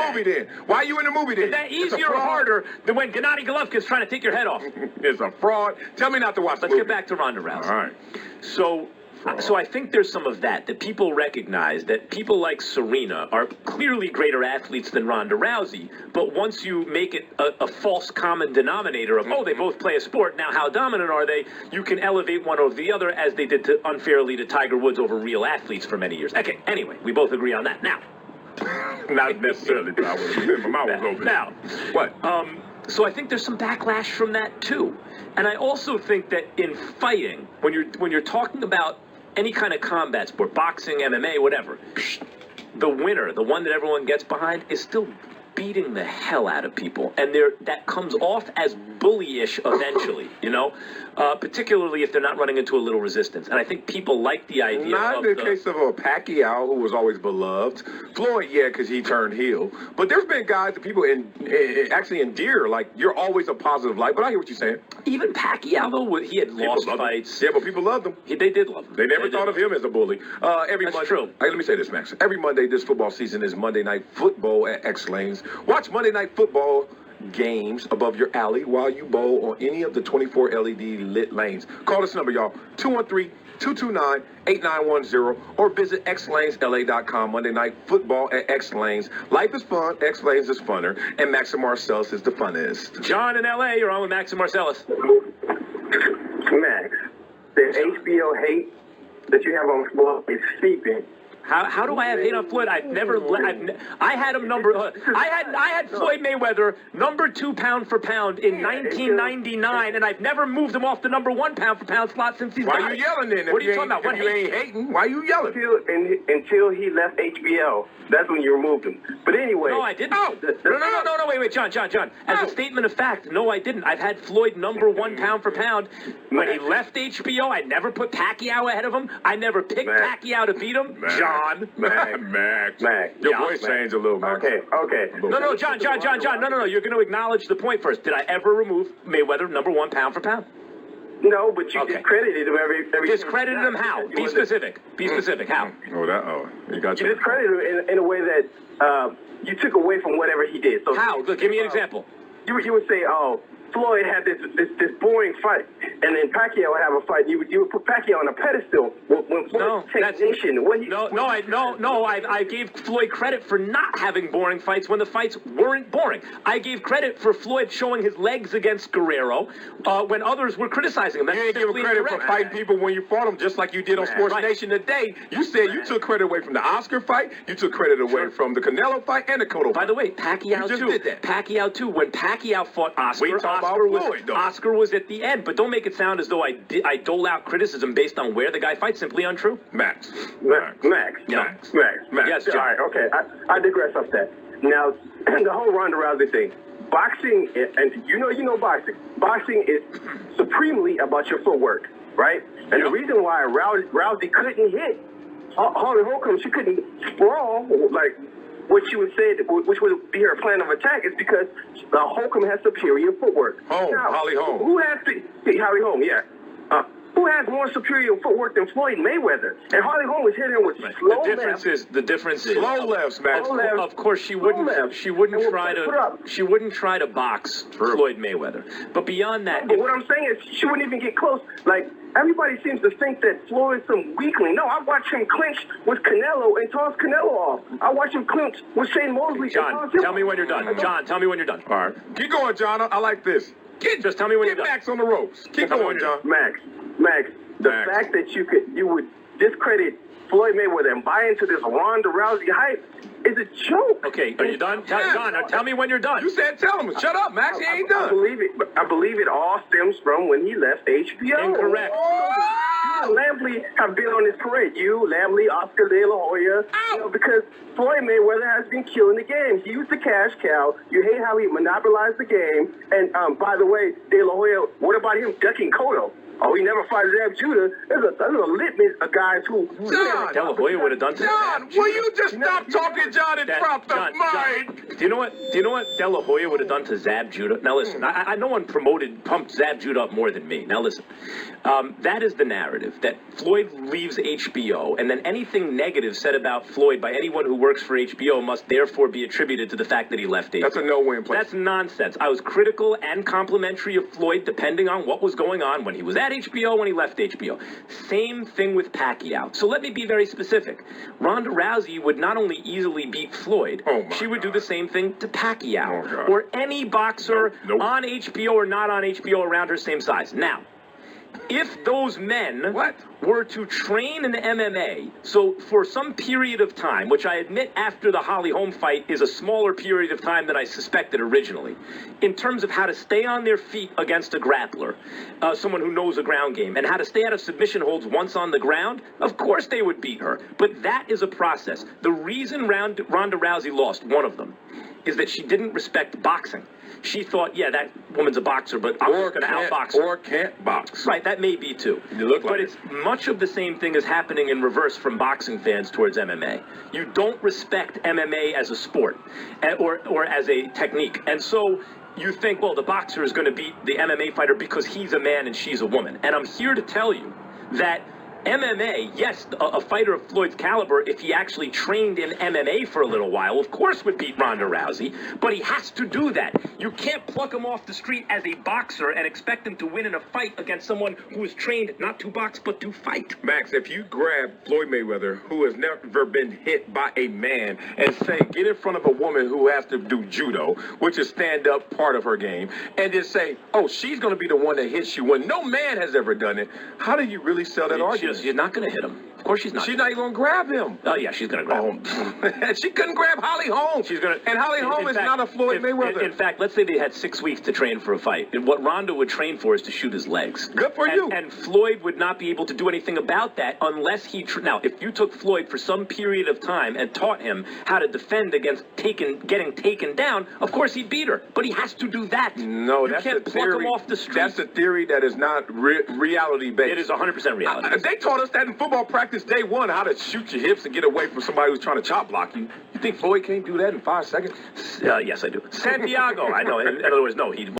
movie then? Why are you in the movie then? Is that easier or harder than when Gennady Golovkin's trying to take your head off? It's a fraud. Tell me not to watch the movie. Let's get back to Ronda Rousey. All right. So I think there's some of that people recognize that people like Serena are clearly greater athletes than Ronda Rousey, but once you make it a false common denominator of, they both play a sport, now how dominant are they, you can elevate one over the other as they did unfairly to Tiger Woods over real athletes for many years. Okay, anyway, we both agree on that. Now. Not necessarily, but I was my mouth was open. Now. What? So I think there's some backlash from that too. And I also think that in fighting, when you're talking about any kind of combat sport, boxing, MMA, whatever, the winner, the one that everyone gets behind, is still beating the hell out of people. And that comes off as bully-ish eventually, particularly if they're not running into a little resistance. And I think people like the idea Not in the case of a Pacquiao, who was always beloved. Floyd, because he turned heel. But there's been guys that people actually endear, like, you're always a positive light. But I hear what you're saying. Even Pacquiao, though, he had lost fights. Yeah, but people loved him. They did love him. They never thought of him as a bully. That's true. Hey, let me say this, Max. Every Monday this football season is Monday Night Football at X Lanes. Watch Monday Night Football games above your alley while you bowl on any of the 24 LED lit lanes. Call this number, y'all, 213-229-8910, or visit xlanesla.com. Monday Night Football at X Lanes. Life is fun, X Lanes is funner, and Max and Marcellus is the funnest. John in LA, you're on with Max and Marcellus. Max, the HBO hate that you have on Floyd is steeping. How do I have hate on Floyd? I had him I had Floyd Mayweather number 2 pound for pound in 1999, and I've never moved him off the number 1 pound for pound slot since he's Why died. you yelling then? What are you talking about? If you ain't hating, why you yelling? Until he left HBO. That's when you removed him. But anyway. No, I didn't. No, wait, John. As a statement of fact, no, I didn't. I've had Floyd number 1 pound for pound. When he left HBO, I never put Pacquiao ahead of him. I never picked Pacquiao to beat him. John. Max. Your voice changed a little, Max. Okay. No, John. No. You're going to acknowledge the point first. Did I ever remove Mayweather number 1 pound for pound? No, but you discredited him every Discredited him how? Be specific. How? You got you discredited him in a way that you took away from whatever he did. So how? Look, give me an example. You would say, Floyd had this boring fight, and then Pacquiao would have a fight. You would put Pacquiao on a pedestal when Floyd's technician. I gave Floyd credit for not having boring fights when the fights weren't boring. I gave credit for Floyd showing his legs against Guerrero when others were criticizing him. You didn't give him credit for fighting people when you fought them, just like you did on Sports Nation today. You said you took credit away from the Oscar fight, you took credit away from the Canelo fight, and the Cotto fight. By the way, Pacquiao too. When Pacquiao fought Oscar, Oscar was at the end, but don't make it sound as though I dole out criticism based on where the guy fights. Simply untrue. Max. Yes, John. All right, okay. I digress off that. Now, the whole Ronda Rousey thing. Boxing, and you know boxing. Boxing is supremely about your footwork, right? And the reason why Rousey couldn't hit Holly Holcomb, she couldn't sprawl like what she would say, which would be her plan of attack, is because Holcomb has superior footwork. Holly Holm. Who has Holly Holm? Yeah. Who has more superior footwork than Floyd Mayweather? And Holly Holm was hitting with slow lefts. The difference is slow lefts, Max. Of course, she wouldn't try to box Floyd Mayweather. But beyond that, but what I'm saying is, she wouldn't even get close. Like, everybody seems to think that Floyd's some weakling. No, I watched him clinch with Canelo and toss Canelo off. I watched him clinch with Shane Mosley. John, tell me when you're done. John, tell me when you're done. All right. Keep going, John. I like this. Just tell me when you're done. Get Max on the ropes. Keep going, John. Max, the fact that you would discredit Floyd Mayweather and buy into this Ronda Rousey hype is a joke. Okay, are you done? John, tell me when you're done. You said tell him. Shut up, Max. He ain't done. I believe it all stems from when he left HBO. Incorrect. You and Lampley have been on this parade. You, Lampley, Oscar De La Hoya. Because Floyd Mayweather has been killing the game. He was the cash cow. You hate how he monopolized the game. And by the way, De La Hoya, what about him ducking Cotto? Oh, he never fought Zab Judah. There's a litany of guys who. John, De La Hoya would have done to John, will you just stop talking, John, and drop the mic? Do you know what De La Hoya would have done to Zab Judah? Now listen, I no one pumped Zab Judah up more than me. Now listen, that is the narrative, that Floyd leaves HBO, and then anything negative said about Floyd by anyone who works for HBO must therefore be attributed to the fact that he left HBO. That's a no-win play. That's nonsense. I was critical and complimentary of Floyd depending on what was going on when he was at HBO, when he left HBO. Same thing with Pacquiao. So let me be very specific. Ronda Rousey would not only easily beat Floyd, she would do the same thing to Pacquiao or any boxer on HBO or not on HBO around her same size. Now, if those men were to train in MMA, so for some period of time, which I admit after the Holly Holm fight is a smaller period of time than I suspected originally, in terms of how to stay on their feet against a grappler, someone who knows a ground game, and how to stay out of submission holds once on the ground, of course they would beat her. But that is a process. The reason Ronda Rousey lost, one of them, is that she didn't respect boxing. She thought, yeah, that woman's a boxer, but I'm going to outbox her. Or can't box. Right, that may be too. You look like but it's much of the same thing is happening in reverse from boxing fans towards MMA. You don't respect MMA as a sport or as a technique. And so you think, well, the boxer is going to beat the MMA fighter because he's a man and she's a woman. And I'm here to tell you that MMA, yes, a fighter of Floyd's caliber, if he actually trained in MMA for a little while, of course would beat Ronda Rousey, but he has to do that. You can't pluck him off the street as a boxer and expect him to win in a fight against someone who is trained not to box, but to fight. Max, if you grab Floyd Mayweather, who has never been hit by a man, and say, get in front of a woman who has to do judo, which is stand-up part of her game, and just say, oh, she's going to be the one that hits you when no man has ever done it, how do you really sell that argument? She's not going to hit him. Of course she's not. She's not even going to grab him. Oh, yeah, she's going to grab him. She couldn't grab Holly Holm. She's going to. And Holly Holm is not a Floyd Mayweather. In fact, let's say they had 6 weeks to train for a fight. And what Ronda would train for is to shoot his legs. Good for you. And Floyd would not be able to do anything about that unless he... Now, if you took Floyd for some period of time and taught him how to defend against getting taken down, of course he'd beat her. But he has to do that. No, that's a theory. You can't pluck him off the street. That's a theory that is not reality-based. It is 100% reality. They taught us that in football practice day one, how to shoot your hips and get away from somebody who's trying to chop block you. You think Floyd can't do that in 5 seconds? Yes, I do. Santiago, I know. In other words, no, he